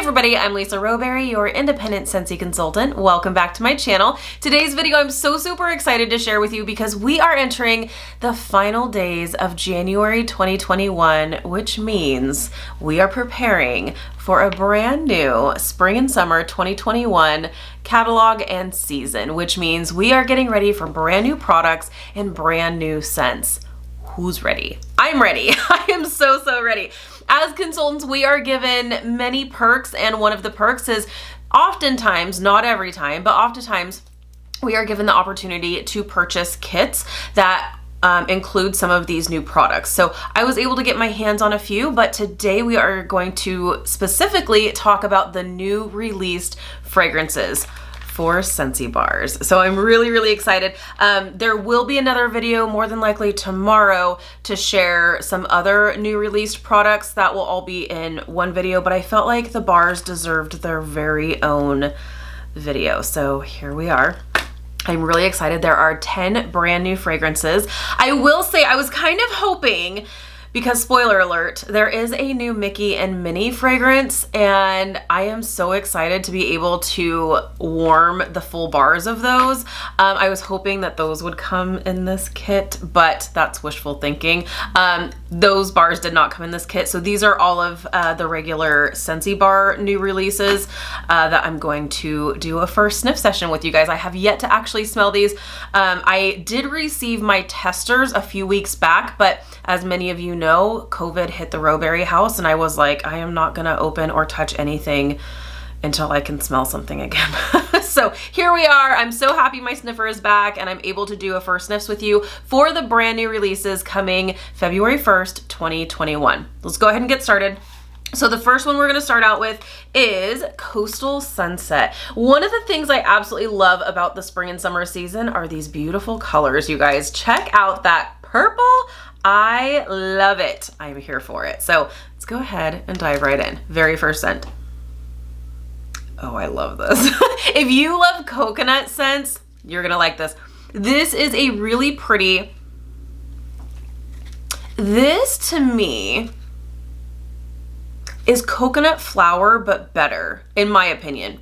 everybody, I'm Lisa Rowberry, your independent Scentsy consultant. Welcome back to my channel. Today's video I'm so super excited to share with you because we are entering the final days of January 2021, which means we are preparing for a brand new spring and summer 2021 catalog and season, which means we are getting ready for brand new products and brand new scents. Who's ready? I'm ready. I am so ready. As consultants, we are given many perks, and one of the perks is oftentimes, not every time, but oftentimes we are given the opportunity to purchase kits that include some of these new products. So I was able to get my hands on a few, but today we are going to specifically talk about the new released fragrances for Scentsy bars. So I'm really excited. There will be another video more than likely tomorrow to share some other new released products that will all be in one video, but I felt like the bars deserved their very own video. So here we are. I'm really excited. There are 10 brand new fragrances. I will say I was kind of hoping, because spoiler alert, there is a new Mickey and Minnie fragrance, and I am so excited to be able to warm the full bars of those. I was hoping that those would come in this kit, but that's wishful thinking. Those bars did not come in this kit, so these are all of the regular Scentsy bar new releases that I'm going to do a first sniff session with you guys. I have yet to actually smell these. I did receive my testers a few weeks back, but as many of you know, COVID hit the Rowberry house, and I was like, I am not gonna open or touch anything until I can smell something again. So here we are. I'm so happy my sniffer is back and I'm able to do a first sniffs with you for the brand new releases coming February 1st, 2021. Let's go ahead and get started. So the first one we're gonna start out with is Coastal Sunset. One of the things I absolutely love about the spring and summer season are these beautiful colors, you guys. Check out that purple. I love it. I'm here for it. So let's go ahead and dive right in. Very first scent. Oh, I love this. If you love coconut scents, you're gonna like this. This is a really pretty, this to me is coconut flower, but better, in my opinion.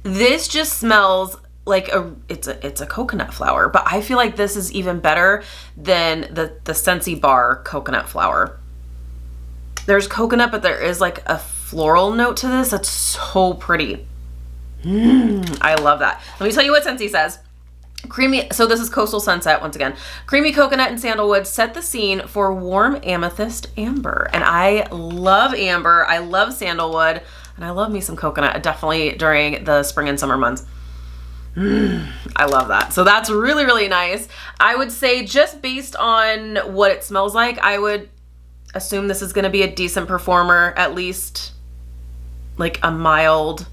This just smells like it's a coconut flower, but I feel like this is even better than the Scentsy bar coconut flower. There's coconut, but there is like a floral note to this that's so pretty. I love that. Let me tell you what Scentsy says. Creamy, so this is Coastal Sunset once again. Creamy coconut and sandalwood set the scene for warm amethyst amber. And I love amber, I love sandalwood, and I love me some coconut, definitely during the spring and summer months. I love that. So that's really nice. I would say just based on what it smells like, I would assume this is going to be a decent performer, at least like a mild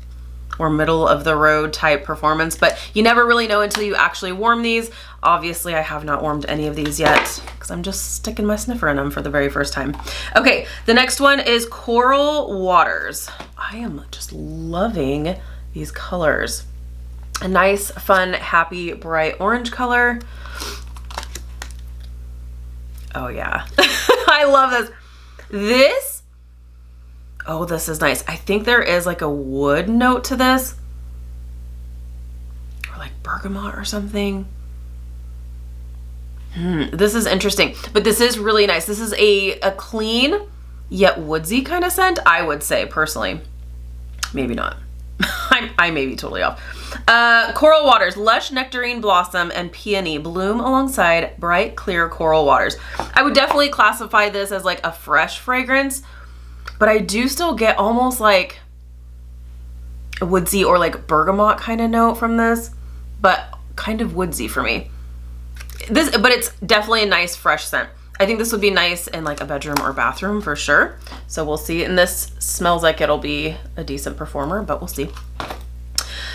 or middle of the road type performance, but you never really know until you actually warm these. Obviously, I have not warmed any of these yet because I'm just sticking my sniffer in them for the very first time. Okay, the next one is Coral Waters. I am just loving these colors. A nice, fun, happy, bright orange color. Oh yeah, I love this. Oh, this is nice. I think there is like a wood note to this, or like bergamot or something. This is interesting, but this is really nice. This is a clean yet woodsy kind of scent, I would say personally. Maybe not. I may be totally off. Coral Waters, lush nectarine blossom and peony bloom alongside bright clear coral waters. I would definitely classify this as like a fresh fragrance, but I do still get almost like a woodsy or like bergamot kind of note from this, but kind of woodsy for me. But it's definitely a nice fresh scent. I think this would be nice in like a bedroom or bathroom for sure. So we'll see. And this smells like it'll be a decent performer, but we'll see.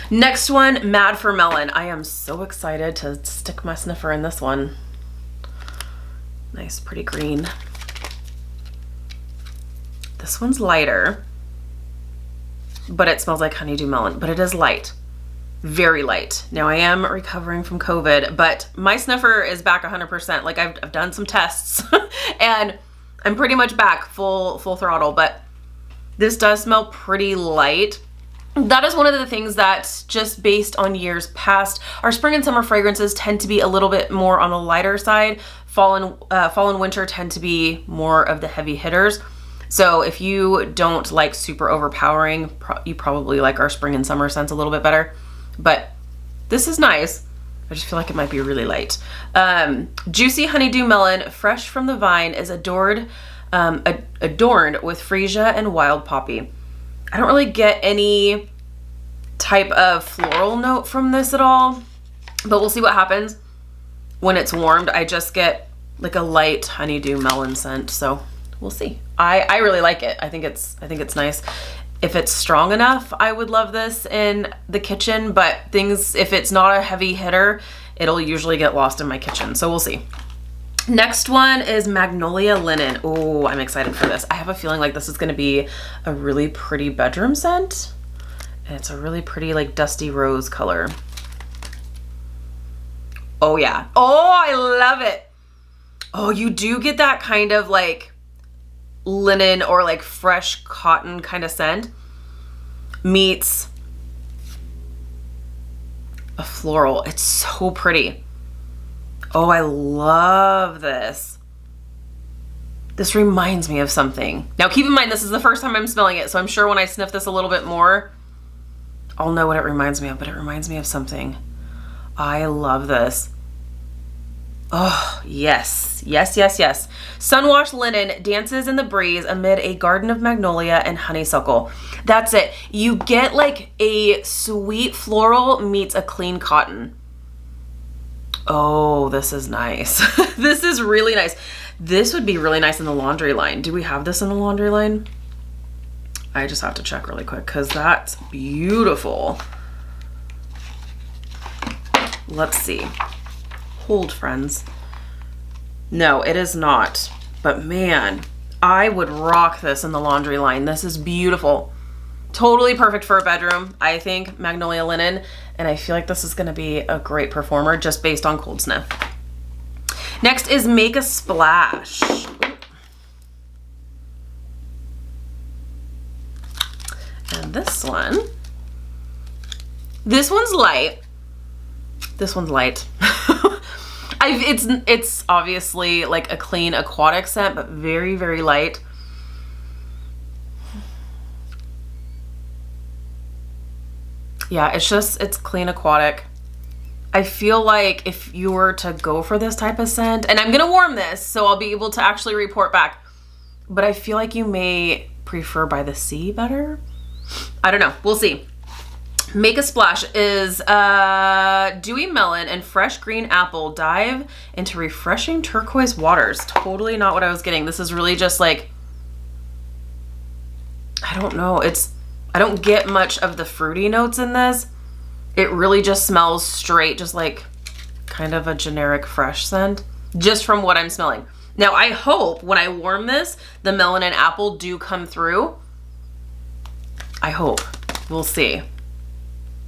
Next one, Mad for Melon. I am so excited to stick my sniffer in this one. Nice, pretty green. This one's lighter, but it smells like honeydew melon, but it is light. Very light. Now I am recovering from COVID, but my sniffer is back 100%. Like I've done some tests and I'm pretty much back full throttle, but This does smell pretty light. That is one of the things that, just based on years past, our spring and summer fragrances tend to be a little bit more on the lighter side. Fall and winter tend to be more of the heavy hitters. So if you don't like super overpowering, you probably like our spring and summer scents a little bit better. But this is nice. I just feel like it might be really light. Juicy Honeydew Melon, fresh from the vine, is adorned with freesia and wild poppy. I don't really get any type of floral note from this at all, but we'll see what happens when it's warmed. I just get like a light honeydew melon scent, so we'll see. I really like it. I think it's nice. If it's strong enough, I would love this in the kitchen, but if it's not a heavy hitter, it'll usually get lost in my kitchen, so we'll see. Next one is Magnolia Linen. Oh, I'm excited for this. I have a feeling like this is going to be a really pretty bedroom scent. And it's a really pretty like dusty rose color. Oh yeah. Oh, I love it. Oh, you do get that kind of like linen or like fresh cotton kind of scent meets a floral. It's so pretty. Oh, I love this. This reminds me of something. Now keep in mind, this is the first time I'm smelling it, so I'm sure when I sniff this a little bit more, I'll know what it reminds me of, but it reminds me of something. I love this. Oh, yes. Yes, yes, yes. Sunwashed Linen dances in the breeze amid a garden of magnolia and honeysuckle. That's it. You get like a sweet floral meets a clean cotton. Oh, this is nice. This is really nice. This would be really nice in the laundry line. Do we have this in the laundry line? I just have to check really quick because that's beautiful. Let's see. Hold, friends. No, it is not. But man, I would rock this in the laundry line. This is beautiful. Totally perfect for a bedroom, I think, Magnolia Linen. And I feel like this is going to be a great performer just based on cold sniff. Next is Make a Splash. And this one's light. This one's light. It's obviously like a clean aquatic scent, but very, very light. Yeah, it's clean aquatic. I feel like if you were to go for this type of scent, and I'm gonna warm this, so I'll be able to actually report back, but I feel like you may prefer By the Sea better. I don't know, we'll see. Make a Splash is dewy melon and fresh green apple dive into refreshing turquoise waters. Totally not what I was getting. This is really just like, I don't know, I don't get much of the fruity notes in this. It really just smells straight, just like kind of a generic fresh scent, just from what I'm smelling. Now, I hope when I warm this, the melon and apple do come through. I hope. We'll see.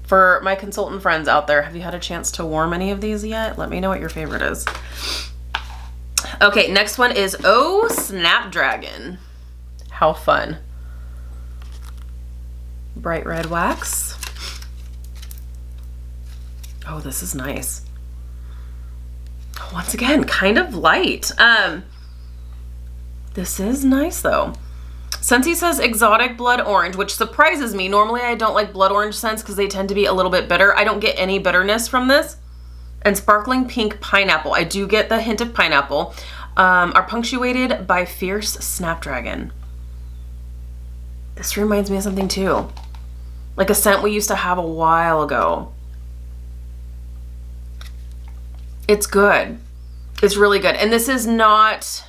For my consultant friends out there, have you had a chance to warm any of these yet? Let me know what your favorite is. Okay, next one is Oh Snapdragon. How fun. Bright red wax. Oh, this is nice. Once again, kind of light. This is nice though. Scentsy says exotic blood orange, which surprises me. Normally I don't like blood orange scents because they tend to be a little bit bitter. I don't get any bitterness from this. And sparkling pink pineapple. I do get the hint of pineapple. Are punctuated by fierce snapdragon. This reminds me of something too. Like a scent we used to have a while ago. It's good. It's really good. And this is not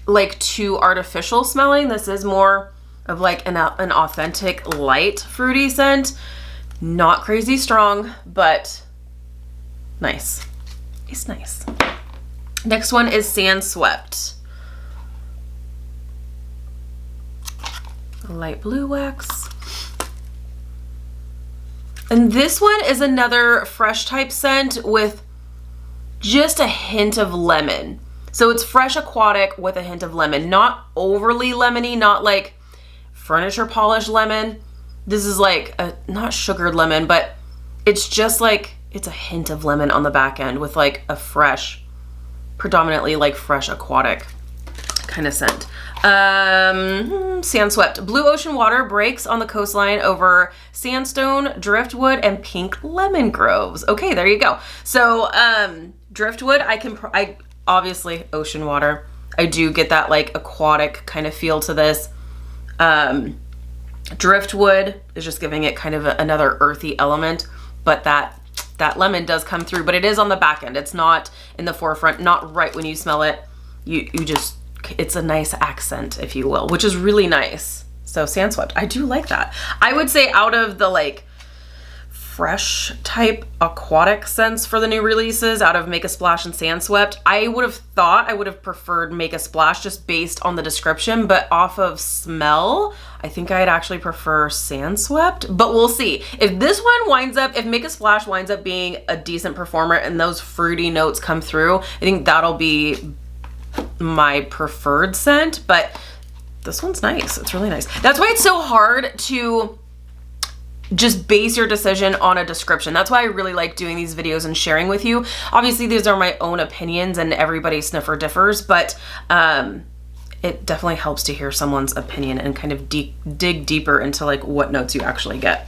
like too artificial smelling. This is more of like an authentic light fruity scent. Not crazy strong, but nice. It's nice. Next one is Sandswept. Light blue wax. And this one is another fresh type scent with just a hint of lemon. So it's fresh aquatic with a hint of lemon, not overly lemony, not like furniture polish lemon. This is like a, not sugared lemon, but it's just like, it's a hint of lemon on the back end with like a fresh, predominantly like fresh aquatic kind of scent. Sandswept. Blue ocean water breaks on the coastline over sandstone, driftwood, and pink lemon groves. Okay, there you go. So, driftwood, I obviously ocean water. I do get that like aquatic kind of feel to this. Driftwood is just giving it kind of another earthy element, but that lemon does come through, but it is on the back end. It's not in the forefront, not right when you smell it. You just, it's a nice accent, if you will, which is really nice. So Sandswept, I do like that. I would say out of the like fresh type aquatic scents for the new releases, out of Make a Splash and Sandswept, I would have preferred Make a Splash just based on the description, but off of smell, I think I'd actually prefer Sandswept, but we'll see. If this one winds up, if Make a Splash winds up being a decent performer and those fruity notes come through, I think that'll be my preferred scent, but this one's nice. It's really nice. That's why it's so hard to just base your decision on a description. That's why I really like doing these videos and sharing with you. Obviously, these are my own opinions and everybody's sniffer differs, but it definitely helps to hear someone's opinion and kind of dig deeper into like what notes you actually get.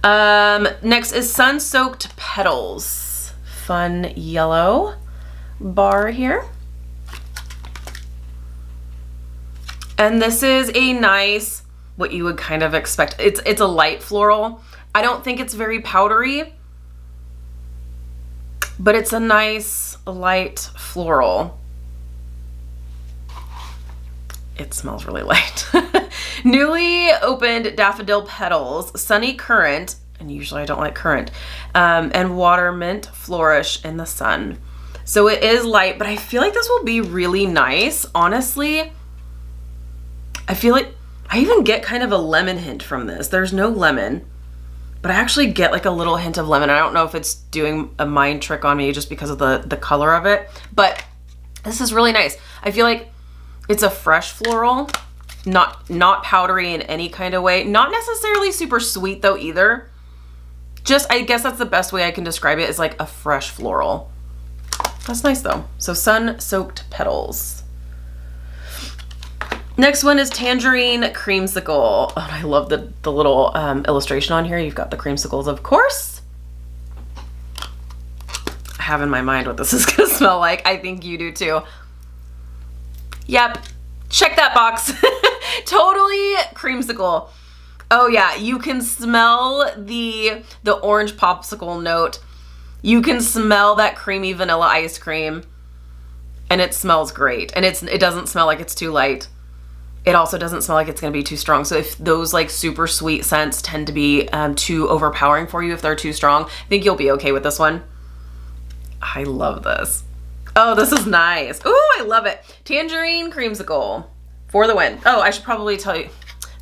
Next is Sunsoaked Petals. Fun yellow bar here. And this is a nice, what you would kind of expect. It's a light floral. I don't think it's very powdery, but it's a nice light floral. It smells really light. Newly opened daffodil petals, sunny currant, and usually I don't like currant, and water mint flourish in the sun. So it is light, but I feel like this will be really nice. Honestly, I feel like I even get kind of a lemon hint from this. There's no lemon, but I actually get like a little hint of lemon. I don't know if it's doing a mind trick on me just because of the color of it, but this is really nice. I feel like it's a fresh floral, not powdery in any kind of way. Not necessarily super sweet though either. Just, I guess that's the best way I can describe it, is like a fresh floral. That's nice though. So Sun-Soaked Petals. Next one is Tangerine Creamsicle. Oh, I love the little illustration on here. You've got the creamsicles, of course. I have in my mind what this is gonna smell like. I think you do too. Yep, check that box. Totally creamsicle. Oh yeah, you can smell the orange popsicle note. You can smell that creamy vanilla ice cream, and it smells great. And it doesn't smell like it's too light. It also doesn't smell like it's going to be too strong. So if those like super sweet scents tend to be too overpowering for you, if they're too strong, I think you'll be okay with this one. I love this. Oh, this is nice. Ooh, I love it. Tangerine Creamsicle for the win. Oh, I should probably tell you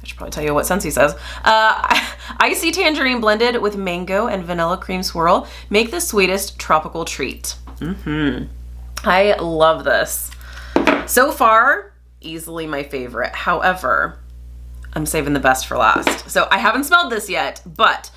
what Scentsy says. Icy tangerine blended with mango and vanilla cream swirl. Make the sweetest tropical treat. I love this. So far, easily my favorite. However, I'm saving the best for last. So I haven't smelled this yet, but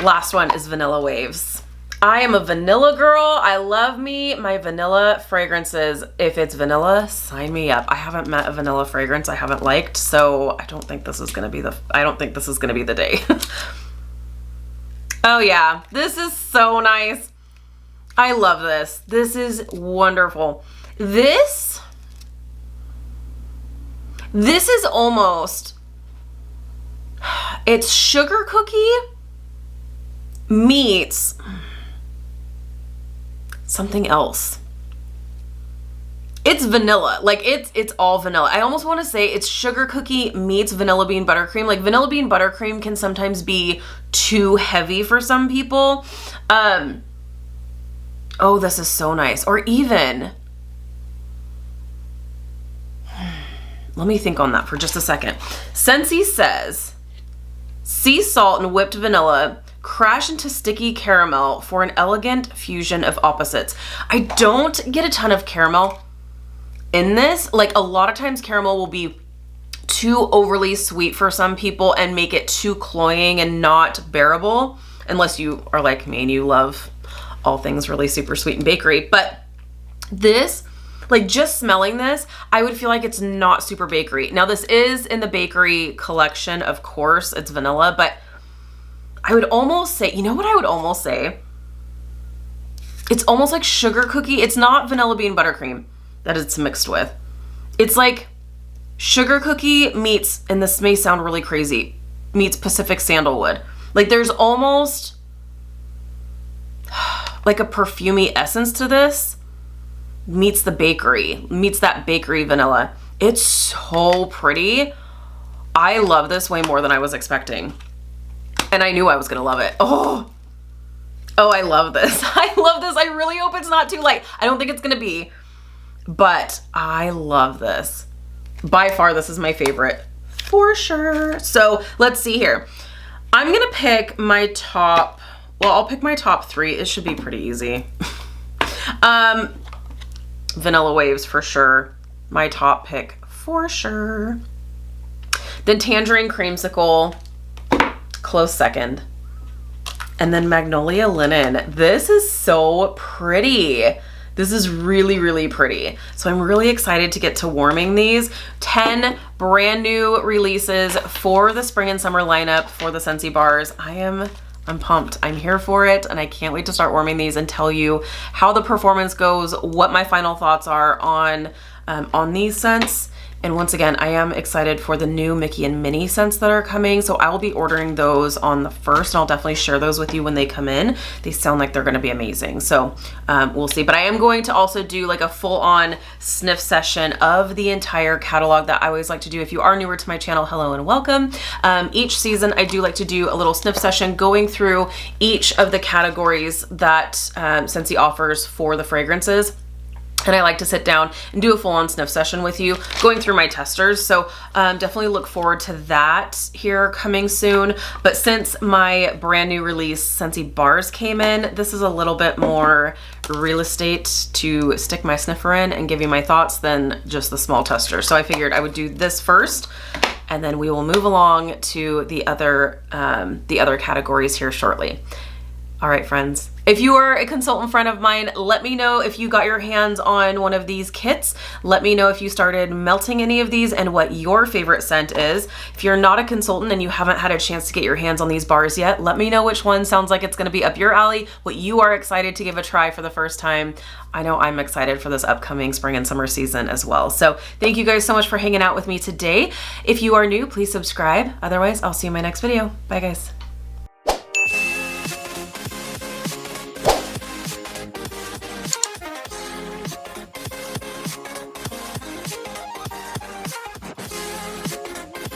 last one is Vanilla Waves. I am a vanilla girl. I love me my vanilla fragrances. If it's vanilla, sign me up. I haven't met a vanilla fragrance I haven't liked, so I don't think this is gonna be the day. Oh yeah, this is so nice. I love this. This is wonderful. This is almost, it's sugar cookie meets something else. It's vanilla, like it's all vanilla. I almost want to say it's sugar cookie meets vanilla bean buttercream. Like vanilla bean buttercream can sometimes be too heavy for some people. Oh, this is so nice. Or even, let me think on that for just a second. Scentsy says, sea salt and whipped vanilla crash into sticky caramel for an elegant fusion of opposites. I don't get a ton of caramel in this. Like a lot of times caramel will be too overly sweet for some people and make it too cloying and not bearable, unless you are like me and you love all things really super sweet and bakery. But this, like just smelling this, I would feel like it's not super bakery. Now this is in the bakery collection, of course, it's vanilla, but I would almost say, you know what I would almost say? It's almost like sugar cookie. It's not vanilla bean buttercream that it's mixed with. It's like sugar cookie meets, and this may sound really crazy, meets Pacific sandalwood. Like there's almost like a perfumey essence to this meets the bakery, meets that bakery vanilla. It's so pretty. I love this way more than I was expecting. And I knew I was gonna love it. Oh, I love this. I love this. I really hope it's not too light. I don't think it's gonna be, but I love this. By far, this is my favorite for sure. So let's see here. I'm gonna pick my top, well, I'll pick my top 3. It should be pretty easy. Vanilla Waves for sure. My top pick for sure. Then Tangerine Creamsicle, close second. And then Magnolia Linen. This is so pretty. This is really, really pretty. So I'm really excited to get to warming these. 10 brand new releases for the spring and summer lineup for the Scentsy bars. I'm pumped. I'm here for it, and I can't wait to start warming these and tell you how the performance goes, what my final thoughts are on these scents. And once again, I am excited for the new Mickey and Minnie scents that are coming. So I will be ordering those on the 1st, and I'll definitely share those with you when they come in. They sound like they're gonna be amazing. So we'll see. But I am going to also do like a full-on sniff session of the entire catalog that I always like to do. If you are newer to my channel, hello and welcome. Each season, I do like to do a little sniff session going through each of the categories that Scentsy offers for the fragrances. And I like to sit down and do a full-on sniff session with you, going through my testers. So definitely look forward to that here coming soon. But since my brand new release Scentsy bars came in, this is a little bit more real estate to stick my sniffer in and give you my thoughts than just the small tester. So I figured I would do this first, and then we will move along to the other categories here shortly. All right, friends. If you are a consultant friend of mine, let me know if you got your hands on one of these kits. Let me know if you started melting any of these and what your favorite scent is. If you're not a consultant and you haven't had a chance to get your hands on these bars yet, let me know which one sounds like it's gonna be up your alley, what you are excited to give a try for the first time. I know I'm excited for this upcoming spring and summer season as well. So thank you guys so much for hanging out with me today. If you are new, please subscribe. Otherwise, I'll see you in my next video. Bye guys.